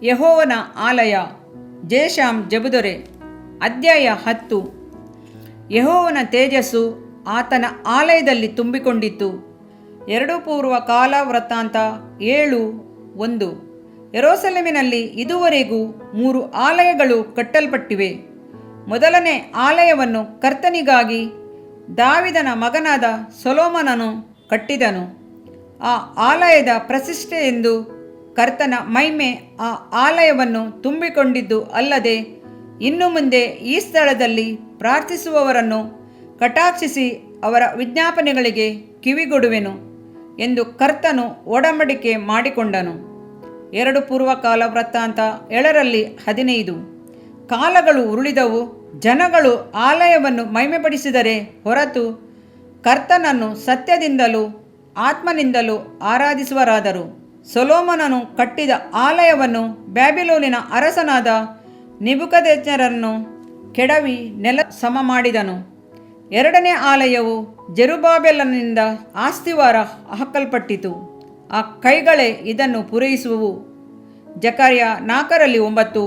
ಯೆಹೋವನ ಆಲಯ. ಜೇಷಾಮ್ ಜಬುದೊರೆ. ಅಧ್ಯಾಯ 10. ಯೆಹೋವನ ತೇಜಸ್ಸು ಆತನ ಆಲಯದಲ್ಲಿ ತುಂಬಿಕೊಂಡಿತ್ತು. 2 ಪೂರ್ವ ಕಾಲ ವೃತ್ತಾಂತ 7:1. ಯೆರೂಸಲೇಮಿನಲ್ಲಿ ಇದುವರೆಗೂ 3 ಆಲಯಗಳು ಕಟ್ಟಲ್ಪಟ್ಟಿವೆ. ಮೊದಲನೇ ಆಲಯವನ್ನು ಕರ್ತನಿಗಾಗಿ ದಾವಿದನ ಮಗನಾದ ಸೊಲೊಮೋನನು ಕಟ್ಟಿದನು. ಆ ಆಲಯದ ಪ್ರತಿಷ್ಠೆಯೆಂದು ಕರ್ತನ ಮಹಿಮೆ ಆ ಆಲಯವನ್ನು ತುಂಬಿಕೊಂಡಿದ್ದು ಅಲ್ಲದೆ, ಇನ್ನು ಮುಂದೆ ಈ ಸ್ಥಳದಲ್ಲಿ ಪ್ರಾರ್ಥಿಸುವವರನ್ನು ಕಟಾಕ್ಷಿಸಿ ಅವರ ವಿಜ್ಞಾಪನೆಗಳಿಗೆ ಕಿವಿಗೊಡುವೆನು ಎಂದು ಕರ್ತನು ಒಡಂಬಡಿಕೆ ಮಾಡಿಕೊಂಡನು. 2 ಪೂರ್ವಕಾಲ ವೃತ್ತಾಂತ 7:15. ಕಾಲಗಳು ಉರುಳಿದವು, ಜನಗಳು ಆಲಯವನ್ನು ಮಹಿಮೆಪಡಿಸಿದರೆ ಹೊರತು ಕರ್ತನನ್ನು ಸತ್ಯದಿಂದಲೂ ಆತ್ಮನಿಂದಲೂ ಆರಾಧಿಸುವರಾದರು. ಸೊಲೊಮೋನನು ಕಟ್ಟಿದ ಆಲಯವನ್ನು ಬ್ಯಾಬಿಲೋನಿನ ಅರಸನಾದ ನೆಬೂಕದ್ನೆಚ್ಚರನು ಕೆಡವಿ ನೆಲ ಸಮ ಮಾಡಿದನು. 2ನೇ ಆಲಯವು ಜೆರುಬ್ಬಾಬೆಲನಿಂದ ಅಸ್ತಿವಾರ ಹಾಕಲ್ಪಟ್ಟಿತು. ಆ ಕೈಗಳೇ ಇದನ್ನು ಪೂರೈಸುವವು. ಜಕರ್ಯ 4:9.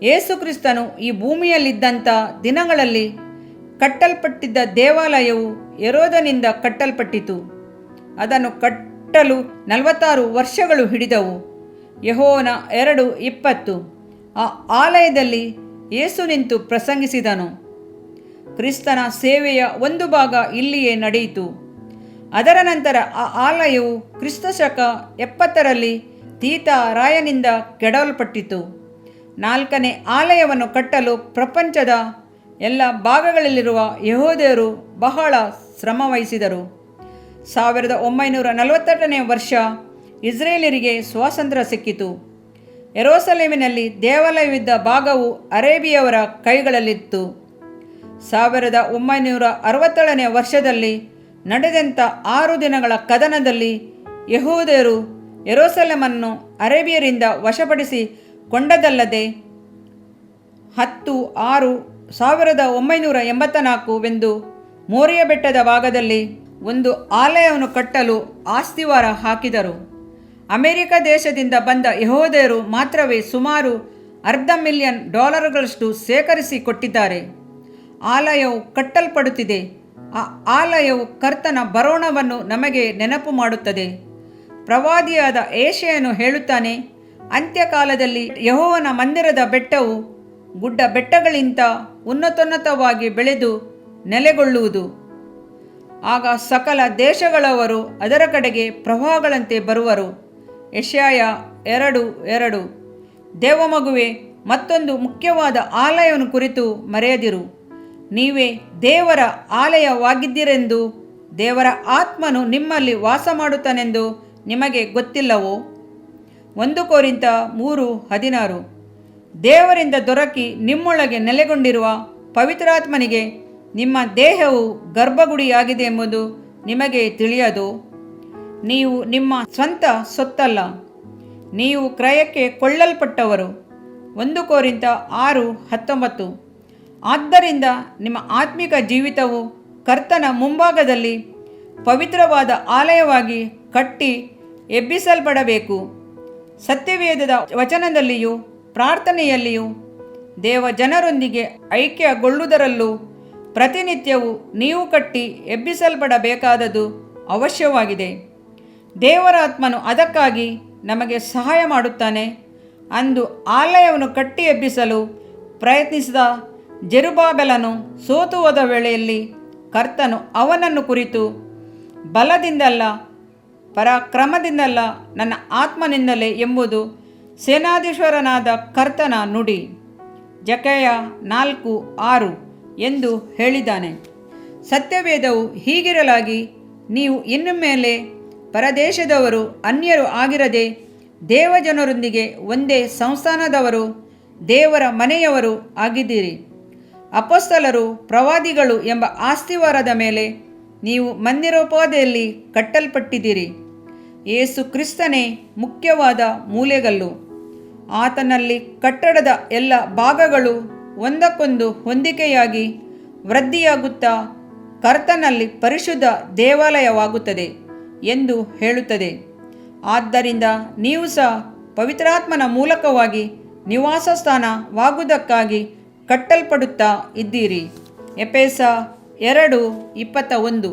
ಯೇಸುಕ್ರಿಸ್ತನು ಈ ಭೂಮಿಯಲ್ಲಿದ್ದಂಥ ದಿನಗಳಲ್ಲಿ ಕಟ್ಟಲ್ಪಟ್ಟಿದ್ದ ದೇವಾಲಯವು ಹೆರೋದನಿಂದ ಕಟ್ಟಲ್ಪಟ್ಟಿತು. ಅದನ್ನು ಕಟ್ಟಲು 46 ವರ್ಷಗಳು ಹಿಡಿದವು. ಯೆಹೋವನ 2:20. ಆ ಆಲಯದಲ್ಲಿ ಯೇಸು ನಿಂತು ಪ್ರಸಂಗಿಸಿದನು. ಕ್ರಿಸ್ತನ ಸೇವೆಯ ಒಂದು ಭಾಗ ಇಲ್ಲಿಯೇ ನಡೆಯಿತು. ಅದರ ನಂತರ ಆ ಆಲಯವು ಕ್ರಿಸ್ತಶಕ 70ರಲ್ಲಿ ತೀತ ರಾಯನಿಂದ ಕೆಡವಲ್ಪಟ್ಟಿತು. 4ನೇ ಆಲಯವನ್ನು ಕಟ್ಟಲು ಪ್ರಪಂಚದ ಎಲ್ಲ ಭಾಗಗಳಲ್ಲಿರುವ ಯೆಹೂದ್ಯರು ಬಹಳ ಶ್ರಮವಹಿಸಿದರು. 1948ನೇ ವರ್ಷ ಇಸ್ರೇಲರಿಗೆ ಸ್ವಾತಂತ್ರ್ಯ ಸಿಕ್ಕಿತು. ಯೆರೂಸಲೇಮಿನಲ್ಲಿ ದೇವಾಲಯವಿದ್ದ ಭಾಗವು ಅರೇಬಿಯವರ ಕೈಗಳಲ್ಲಿತ್ತು. 1967ನೇ ವರ್ಷದಲ್ಲಿ ನಡೆದಂಥ 6 ದಿನಗಳ ಕದನದಲ್ಲಿ ಯೆಹೂದ್ಯರು ಯೆರೂಸಲೇಮನ್ನು ಅರೇಬಿಯರಿಂದ ವಶಪಡಿಸಿಕೊಂಡದ್ದಲ್ಲದೆ 10/6/1984 ಮೋರಿಯ ಬೆಟ್ಟದ ಭಾಗದಲ್ಲಿ ಒಂದು ಆಲಯವನ್ನು ಕಟ್ಟಲು ಅಸ್ತಿವಾರ ಹಾಕಿದರು. ಅಮೆರಿಕ ದೇಶದಿಂದ ಬಂದ ಯೆಹೂದ್ಯರು ಮಾತ್ರವೇ ಸುಮಾರು $500,000 ಸೇಕರಿಸಿ ಕೊಟ್ಟಿದ್ದಾರೆ. ಆಲಯವು ಕಟ್ಟಲ್ಪಡುತ್ತಿದೆ. ಆ ಆಲಯವು ಕರ್ತನ ಬರೋಣವನ್ನು ನಮಗೆ ನೆನಪು ಮಾಡುತ್ತದೆ. ಪ್ರವಾದಿಯಾದ ಯೆಶಾಯನು ಹೇಳುತ್ತಾನೆ, ಅಂತ್ಯಕಾಲದಲ್ಲಿ ಯೆಹೋವನ ಮಂದಿರದ ಬೆಟ್ಟವು ಗುಡ್ಡ ಬೆಟ್ಟಗಳಿಗಿಂತ ಉನ್ನತೋನ್ನತವಾಗಿ ಬೆಳೆದು ನೆಲೆಗೊಳ್ಳುವುದು. ಆಗ ಸಕಲ ದೇಶಗಳವರು ಅದರ ಕಡೆಗೆ ಪ್ರವಾಹಗಳಂತೆ ಬರುವರು. ಯೆಶಾಯ 2:2. ದೇವಮಗುವೆ, ಮತ್ತೊಂದು ಮುಖ್ಯವಾದ ಆಲಯವನ್ನು ಕುರಿತು ಮರೆಯದಿರು. ನೀವೇ ದೇವರ ಆಲಯವಾಗಿದ್ದೀರೆಂದು, ದೇವರ ಆತ್ಮನು ನಿಮ್ಮಲ್ಲಿ ವಾಸ ಮಾಡುತ್ತಾನೆಂದು ನಿಮಗೆ ಗೊತ್ತಿಲ್ಲವೋ? 1 ಕೊರಿಂಥ 3:16. ದೇವರಿಂದ ದೊರಕಿ ನಿಮ್ಮೊಳಗೆ ನೆಲೆಗೊಂಡಿರುವ ಪವಿತ್ರಾತ್ಮನಿಗೆ ನಿಮ್ಮ ದೇಹವು ಗರ್ಭಗುಡಿಯಾಗಿದೆ ಎಂಬುದು ನಿಮಗೆ ತಿಳಿಯದೋ? ನೀವು ನಿಮ್ಮ ಸ್ವಂತ ಸೊತ್ತಲ್ಲ, ನೀವು ಕ್ರಯಕ್ಕೆ ಕೊಳ್ಳಲ್ಪಟ್ಟವರು. 1 ಕೊರಿಂಥ 6:19. ಆದ್ದರಿಂದ ನಿಮ್ಮ ಆತ್ಮಿಕ ಜೀವಿತವು ಕರ್ತನ ಮುಂಭಾಗದಲ್ಲಿ ಪವಿತ್ರವಾದ ಆಲಯವಾಗಿ ಕಟ್ಟಿ ಎಬ್ಬಿಸಲ್ಪಡಬೇಕು. ಸತ್ಯವೇದದ ವಚನದಲ್ಲಿಯೂ ಪ್ರಾರ್ಥನೆಯಲ್ಲಿಯೂ ದೇವಜನರೊಂದಿಗೆ ಐಕ್ಯಗೊಳ್ಳುವುದರಲ್ಲೂ ಪ್ರತಿನಿತ್ಯವೂ ನೀವು ಕಟ್ಟಿ ಎಬ್ಬಿಸಲ್ಪಡಬೇಕಾದದ್ದು ಅವಶ್ಯವಾಗಿದೆ. ದೇವರಾತ್ಮನು ಅದಕ್ಕಾಗಿ ನಮಗೆ ಸಹಾಯ ಮಾಡುತ್ತಾನೆ. ಅಂದು ಆಲಯವನ್ನು ಕಟ್ಟಿ ಎಬ್ಬಿಸಲು ಪ್ರಯತ್ನಿಸಿದ ಜೆರುಬ್ಬಾಬೆಲನು ಸೋತು ಹೋದ ವೇಳೆಯಲ್ಲಿ ಕರ್ತನು ಅವನನ್ನು ಕುರಿತು, ಬಲದಿಂದಲ್ಲ ಪರಾಕ್ರಮದಿಂದಲ್ಲ, ನನ್ನ ಆತ್ಮನಿಂದಲೇ ಎಂಬುದು ಸೇನಾಧೀಶ್ವರನಾದ ಕರ್ತನ ನುಡಿ. ಜಕರ್ಯ 4:6 ಎಂದು ಹೇಳಿದ್ದಾನೆ. ಸತ್ಯವೇದವು ಹೀಗಿರಲಾಗಿ ನೀವು ಇನ್ನು ಮೇಲೆ ಪರದೇಶದವರು, ಅನ್ಯರು ಆಗಿರದೆ ದೇವಜನರೊಂದಿಗೆ ಒಂದೇ ಸಂಸ್ಥಾನದವರು, ದೇವರ ಮನೆಯವರು ಆಗಿದ್ದೀರಿ. ಅಪೊಸ್ತಲರು, ಪ್ರವಾದಿಗಳು ಎಂಬ ಅಸ್ತಿವಾರದ ಮೇಲೆ ನೀವು ಮಂದಿರೋಪಾದಿಯಲ್ಲಿ ಕಟ್ಟಲ್ಪಟ್ಟಿದ್ದೀರಿ. ಯೇಸು ಕ್ರಿಸ್ತನೇ ಮುಖ್ಯವಾದ ಮೂಲೆಗಲ್ಲು. ಆತನಲ್ಲಿ ಕಟ್ಟಡದ ಎಲ್ಲ ಭಾಗಗಳು ಒಂದಕ್ಕೊಂದು ಹೊಂದಿಕೆಯಾಗಿ ವೃದ್ಧಿಯಾಗುತ್ತಾ ಕರ್ತನಲ್ಲಿ ಪರಿಶುದ್ಧ ದೇವಾಲಯವಾಗುತ್ತದೆ ಎಂದು ಹೇಳುತ್ತದೆ. ಆದ್ದರಿಂದ ನೀವು ಸಹ ಪವಿತ್ರಾತ್ಮನ ಮೂಲಕವಾಗಿ ನಿವಾಸ ಸ್ಥಾನವಾಗುವುದಕ್ಕಾಗಿ ಕಟ್ಟಲ್ಪಡುತ್ತಾ ಇದ್ದೀರಿ. ಎಫೆಸ 2:21.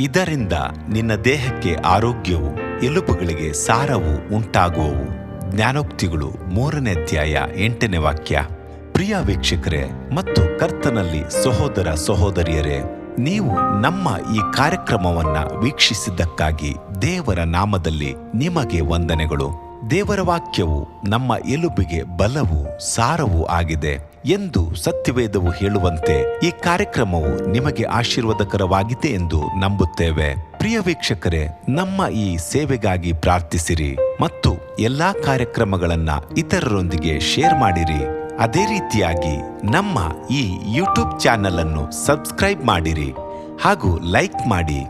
ಇದರಿಂದ ನಿನ್ನ ದೇಹಕ್ಕೆ ಆರೋಗ್ಯವು, ಎಲುಬುಗಳಿಗೆ ಸಾರವು ಉಂಟಾಗುವವು. ಜ್ಞಾನೋಕ್ತಿಗಳು 3ನೇ ಅಧ್ಯಾಯ 8ನೇ ವಾಕ್ಯ. ಪ್ರಿಯ ವೀಕ್ಷಕರೇ ಮತ್ತು ಕರ್ತನಲ್ಲಿ ಸಹೋದರ ಸಹೋದರಿಯರೇ, ನೀವು ನಮ್ಮ ಈ ಕಾರ್ಯಕ್ರಮವನ್ನ ವೀಕ್ಷಿಸಿದ್ದಕ್ಕಾಗಿ ದೇವರ ನಾಮದಲ್ಲಿ ನಿಮಗೆ ವಂದನೆಗಳು. ದೇವರ ವಾಕ್ಯವು ನಮ್ಮ ಎಲುಬಿಗೆ ಬಲವೂ ಸಾರವೂ ಆಗಿದೆ ಎಂದು ಸತ್ಯವೇದವು ಹೇಳುವಂತೆ ಈ ಕಾರ್ಯಕ್ರಮವು ನಿಮಗೆ ಆಶೀರ್ವಾದಕರವಾಗಿದೆ ಎಂದು ನಂಬುತ್ತೇವೆ. ಪ್ರಿಯ ವೀಕ್ಷಕರೇ, ನಮ್ಮ ಈ ಸೇವೆಗಾಗಿ ಪ್ರಾರ್ಥಿಸಿರಿ ಮತ್ತು ಎಲ್ಲಾ ಕಾರ್ಯಕ್ರಮಗಳನ್ನ ಇತರರೊಂದಿಗೆ ಶೇರ್ ಮಾಡಿರಿ. ಅದೇ ರೀತಿಯಾಗಿ ನಮ್ಮ ಈ ಯೂಟ್ಯೂಬ್ ಚಾನೆಲ್ ಅನ್ನು ಸಬ್ಸ್ಕ್ರೈಬ್ ಮಾಡಿರಿ ಹಾಗೂ ಲೈಕ್ ಮಾಡಿ.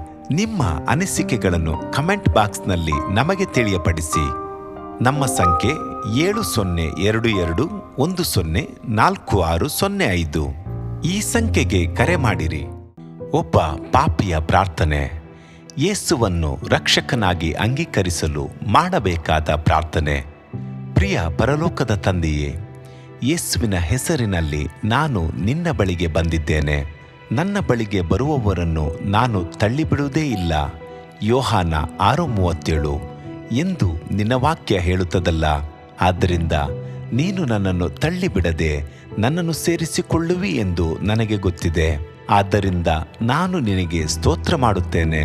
ನಿಮ್ಮ ಅನಿಸಿಕೆಗಳನ್ನು ಕಮೆಂಟ್ ಬಾಕ್ಸ್ನಲ್ಲಿ ನಮಗೆ ತಿಳಿಯಪಡಿಸಿ. ನಮ್ಮ ಸಂಖ್ಯೆ 7022104605. ಈ ಸಂಖ್ಯೆಗೆ ಕರೆ ಮಾಡಿರಿ. ಒಬ್ಬ ಪಾಪಿಯ ಪ್ರಾರ್ಥನೆ. ಯೇಸುವನ್ನು ರಕ್ಷಕನಾಗಿ ಅಂಗೀಕರಿಸಲು ಮಾಡಬೇಕಾದ ಪ್ರಾರ್ಥನೆ. ಪ್ರಿಯ ಪರಲೋಕದ ತಂದೆಯೇ, ಯೇಸುವಿನ ಹೆಸರಿನಲ್ಲಿ ನಾನು ನಿನ್ನ ಬಳಿಗೆ ಬಂದಿದ್ದೇನೆ. ನನ್ನ ಬಳಿಗೆ ಬರುವವರನ್ನು ನಾನು ತಳ್ಳಿಬಿಡುವುದೇ ಇಲ್ಲ. ಯೋಹಾನ 6:37 ಎಂದು ನಿನ್ನ ವಾಕ್ಯ ಹೇಳುತ್ತದಲ್ಲ. ಆದ್ದರಿಂದ ನೀನು ನನ್ನನ್ನು ತಳ್ಳಿಬಿಡದೆ ನನ್ನನ್ನು ಸೇರಿಸಿಕೊಳ್ಳುವಿ ಎಂದು ನನಗೆ ಗೊತ್ತಿದೆ. ಆದ್ದರಿಂದ ನಾನು ನಿನಗೆ ಸ್ತೋತ್ರ ಮಾಡುತ್ತೇನೆ.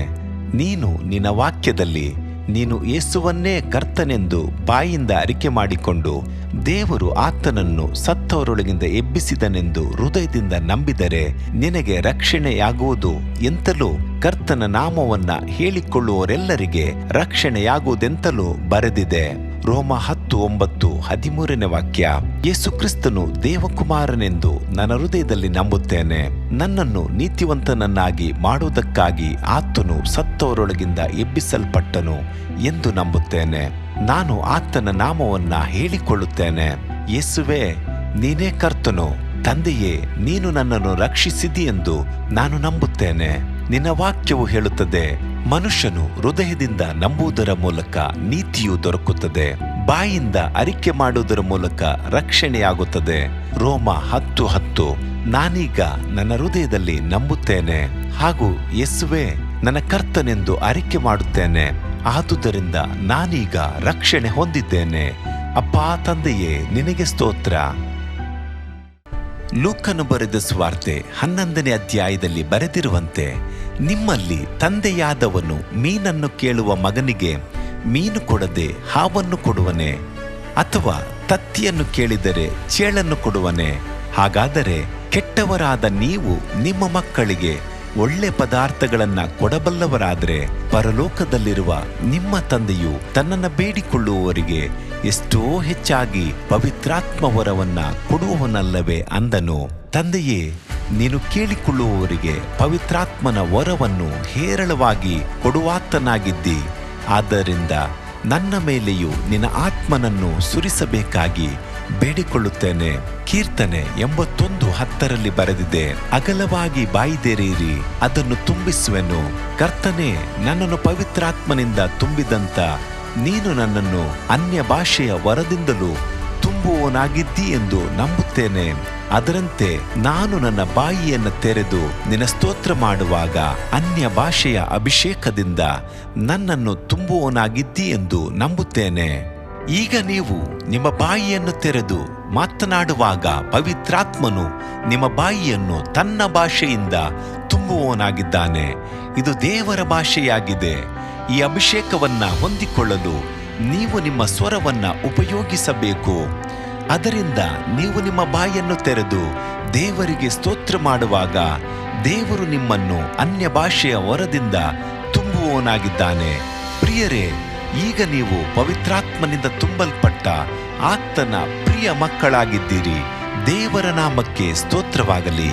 ನೀನು ನಿನ್ನ ವಾಕ್ಯದಲ್ಲಿ ನೀನು ಯೇಸುವನ್ನೇ ಕರ್ತನೆಂದು ಬಾಯಿಂದ ಅರಿಕೆ ಮಾಡಿಕೊಂಡು ದೇವರು ಆತನನ್ನು ಸತ್ತವರೊಳಗಿಂದ ಎಬ್ಬಿಸಿದನೆಂದು ಹೃದಯದಿಂದ ನಂಬಿದರೆ ನಿನಗೆ ರಕ್ಷಣೆಯಾಗುವುದು ಎಂತಲೂ ಕರ್ತನ ನಾಮವನ್ನ ಹೇಳಿಕೊಳ್ಳುವವರೆಲ್ಲರಿಗೆ ರಕ್ಷಣೆಯಾಗುವುದೆಂತಲೂ ಬರೆದಿದೆ. ರೋಮ 10:9-13ನೇ ವಾಕ್ಯ. ಯೇಸು ಕ್ರಿಸ್ತನು ದೇವಕುಮಾರನೆಂದು ನನ್ನ ಹೃದಯದಲ್ಲಿ ನಂಬುತ್ತೇನೆ. ನನ್ನನ್ನು ನೀತಿವಂತನನ್ನಾಗಿ ಮಾಡುವುದಕ್ಕಾಗಿ ಆತನು ಸತ್ತವರೊಳಗಿಂದ ಎಬ್ಬಿಸಲ್ಪಟ್ಟನು ಎಂದು ನಂಬುತ್ತೇನೆ. ನಾನು ಆತನ ನಾಮವನ್ನ ಹೇಳಿಕೊಳ್ಳುತ್ತೇನೆ. ಯೇಸುವೇ, ನೀನೇ ಕರ್ತನು. ತಂದೆಯೇ, ನೀನು ನನ್ನನ್ನು ರಕ್ಷಿಸಿದಿ ಎಂದು ನಾನು ನಂಬುತ್ತೇನೆ. ನಿನ್ನ ವಾಕ್ಯವು ಹೇಳುತ್ತದೆ, ಮನುಷ್ಯನು ಹೃದಯದಿಂದ ನಂಬುವುದರ ಮೂಲಕ ನೀತಿಯು ದೊರಕುತ್ತದೆ, ಬಾಯಿಂದ ಅರಿಕೆ ಮಾಡುವುದರ ಮೂಲಕ ರಕ್ಷಣೆಯಾಗುತ್ತದೆ. ರೋಮ 10:10. ನಾನೀಗ ನನ್ನ ಹೃದಯದಲ್ಲಿ ನಂಬುತ್ತೇನೆ ಹಾಗೂ ಯೇಸುವೇ ನನ್ನ ಕರ್ತನೆಂದು ಅರಿಕೆ ಮಾಡುತ್ತೇನೆ. ಆದುದರಿಂದ ನಾನೀಗ ರಕ್ಷಣೆ ಹೊಂದಿದ್ದೇನೆ. ಅಪ್ಪಾ ತಂದೆಯೇ, ನಿನಗೆ ಸ್ತೋತ್ರ. ಲೂಕನು ಬರೆದ ಸುವಾರ್ತೆ 11ನೇ ಅಧ್ಯಾಯದಲ್ಲಿ ಬರೆದಿರುವಂತೆ, ನಿಮ್ಮಲ್ಲಿ ತಂದೆಯಾದವನು ಮೀನನ್ನು ಕೇಳುವ ಮಗನಿಗೆ ಮೀನು ಕೊಡದೆ ಹಾವನ್ನು ಕೊಡುವನೆ? ಅಥವಾ ತತ್ತಿಯನ್ನು ಕೇಳಿದರೆ ಚೇಳನ್ನು ಕೊಡುವನೆ? ಹಾಗಾದರೆ ಕೆಟ್ಟವರಾದ ನೀವು ನಿಮ್ಮ ಮಕ್ಕಳಿಗೆ ಒಳ್ಳೆ ಪದಾರ್ಥಗಳನ್ನ ಕೊಡಬಲ್ಲವರಾದರೆ ಪರಲೋಕದಲ್ಲಿರುವ ನಿಮ್ಮ ತಂದೆಯು ತನ್ನನ್ನು ಬೇಡಿಕೊಳ್ಳುವವರಿಗೆ ಎಷ್ಟೋ ಹೆಚ್ಚಾಗಿ ಪವಿತ್ರಾತ್ಮ ವರವನ್ನ ಕೊಡುವವನಲ್ಲವೇ ಅಂದನು. ತಂದೆಯೇ, ನೀನು ಕೇಳಿಕೊಳ್ಳುವವರಿಗೆ ಪವಿತ್ರಾತ್ಮನ ವರವನ್ನು ಹೇರಳವಾಗಿ ಕೊಡುವಾತನಾಗಿದ್ದಿ. ಆದ್ದರಿಂದ ನನ್ನ ಮೇಲೆಯೂ ನಿನ್ನ ಆತ್ಮನನ್ನು ಸುರಿಸಬೇಕಾಗಿ ಬೇಡಿಕೊಳ್ಳುತ್ತೇನೆ. ಕೀರ್ತನೆ 81:10 ಬರೆದಿದೆ, ಅಗಲವಾಗಿ ಬಾಯಿದೆರೆಯಿರಿ, ಅದನ್ನು ತುಂಬಿಸುವೆನು. ಕರ್ತನೇ, ನನ್ನನ್ನು ಪವಿತ್ರಾತ್ಮನಿಂದ ತುಂಬಿದಂತ ನೀನು ನನ್ನನ್ನು ಅನ್ಯ ಭಾಷೆಯ ವರದಿಂದಲೂ ತುಂಬುವವನಾಗಿದ್ದಿ ಎಂದು ನಂಬುತ್ತೇನೆ. ಅದರಂತೆ ನಾನು ನನ್ನ ಬಾಯಿಯನ್ನು ತೆರೆದು ನಿನ್ನ ಸ್ತೋತ್ರ ಮಾಡುವಾಗ ಅನ್ಯ ಭಾಷೆಯ ಅಭಿಷೇಕದಿಂದ ನನ್ನನ್ನು ತುಂಬುವವನಾಗಿದ್ದಿ ಎಂದು ನಂಬುತ್ತೇನೆ. ಈಗ ನೀವು ನಿಮ್ಮ ಬಾಯಿಯನ್ನು ತೆರೆದು ಮಾತನಾಡುವಾಗ ಪವಿತ್ರಾತ್ಮನು ನಿಮ್ಮ ಬಾಯಿಯನ್ನು ತನ್ನ ಭಾಷೆಯಿಂದ ತುಂಬುವವನಾಗಿದ್ದಾನೆ. ಇದು ದೇವರ ಭಾಷೆಯಾಗಿದೆ. ಈ ಅಭಿಷೇಕವನ್ನ ಹೊಂದಿಕೊಳ್ಳಲು ನೀವು ನಿಮ್ಮ ಸ್ವರವನ್ನ ಉಪಯೋಗಿಸಬೇಕು. ಅದರಿಂದ ನೀವು ನಿಮ್ಮ ಬಾಯನ್ನು ತೆರೆದು ದೇವರಿಗೆ ಸ್ತೋತ್ರ ಮಾಡುವಾಗ ದೇವರು ನಿಮ್ಮನ್ನು ಅನ್ಯ ಭಾಷೆಯ ವರದಿಂದ ತುಂಬುವವನಾಗಿದ್ದಾನೆ. ಪ್ರಿಯರೇ, ಈಗ ನೀವು ಪವಿತ್ರಾತ್ಮನಿಂದ ತುಂಬಲ್ಪಟ್ಟ ಆತನ ಪ್ರಿಯ ಮಕ್ಕಳಾಗಿದ್ದೀರಿ. ದೇವರ ನಾಮಕ್ಕೆ ಸ್ತೋತ್ರವಾಗಲಿ.